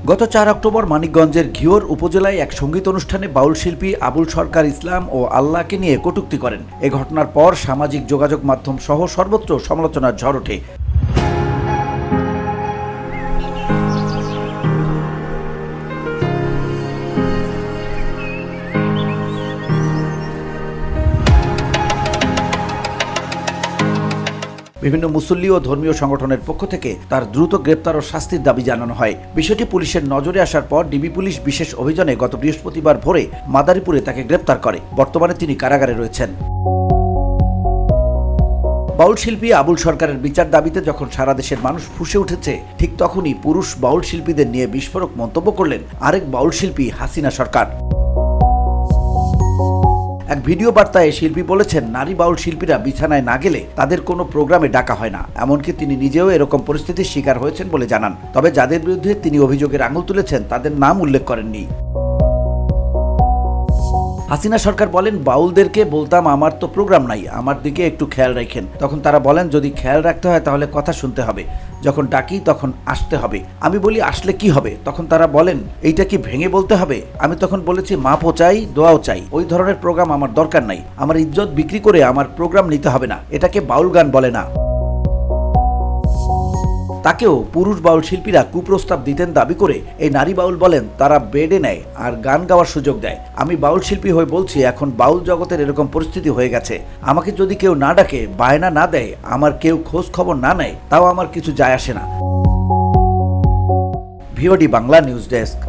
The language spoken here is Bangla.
গত 4 অক্টোবর মানিকগঞ্জের ঘিওর উপজেলায় এক সঙ্গীত অনুষ্ঠানে বাউল শিল্পী আবুল সরকার ইসলাম ও আল্লাহকে নিয়ে কটূক্তি করেন। এ ঘটনার পর সামাজিক যোগাযোগ মাধ্যম সহ সর্বত্র সমালোচনার ঝড় ওঠে। বিভিন্ন মুসল্লি ও ধর্মীয় সংগঠনের পক্ষ থেকে তার দ্রুত গ্রেপ্তার ও শাস্তির দাবি জানানো হয়। বিষয়টি পুলিশের নজরে আসার পর ডিবি পুলিশ বিশেষ অভিযানে গত বৃহস্পতিবার ভোরে মাদারীপুরে তাকে গ্রেপ্তার করে। বর্তমানে তিনি কারাগারে রয়েছেন। বাউল শিল্পী আবুল সরকারের বিচার দাবিতে যখন সারা দেশের মানুষ ফুঁসে উঠেছে, ঠিক তখনই পুরুষ বাউল শিল্পীদের নিয়ে বিস্ফোরক মন্তব্য করলেন আরেক বাউল শিল্পী হাসিনা সরকার। এক ভিডিও বার্তায় শিল্পী বলেছেন, নারী বাউল শিল্পীরা বিছানায় না গেলে তাদের কোনো প্রোগ্রামে ডাকা হয় না। এমনকি তিনি নিজেও এরকম পরিস্থিতির শিকার হয়েছেন বলে জানান। তবে যাদের বিরুদ্ধে তিনি অভিযোগের আঙুল তুলেছেন তাদের নাম উল্লেখ করেননি। হাসিনা সরকার বলেন, বাউলদেরকে বলতাম আমার তো প্রোগ্রাম নাই, আমার দিকে একটু খেয়াল রাখেন। তখন তারা বলেন, যদি খেয়াল রাখতে হয় তাহলে কথা শুনতে হবে, যখন ডাকি তখন আসতে হবে। আমি বলি আসলে কি হবে? তখন তারা বলেন, এইটা কি ভেঙে বলতে হবে? আমি তখন বলেছি মাপও চাই, দোয়াও চাই। ওই ধরনের প্রোগ্রাম আমার দরকার নাই। আমার ইজ্জত বিক্রি করে আমার প্রোগ্রাম নিতে হবে না। এটাকে বাউল গান বলে না। তাকেও পুরুষ বাউল শিল্পীরা কুপ্রস্তাব দিতেন দাবি করে এই নারী বাউল বলেন, তারা বেডে নেয় আর গান গাওয়ার সুযোগ দেয়। আমি বাউল শিল্পী হয়ে বলছি, এখন বাউল জগতের এরকম পরিস্থিতি হয়ে গেছে। আমাকে যদি কেউ না ডাকে, বায়না না দেয়, আমার কেউ খোঁজ খবর না নেয়, তাও আমার কিছু যায় আসে না। VOD Bangla news desk.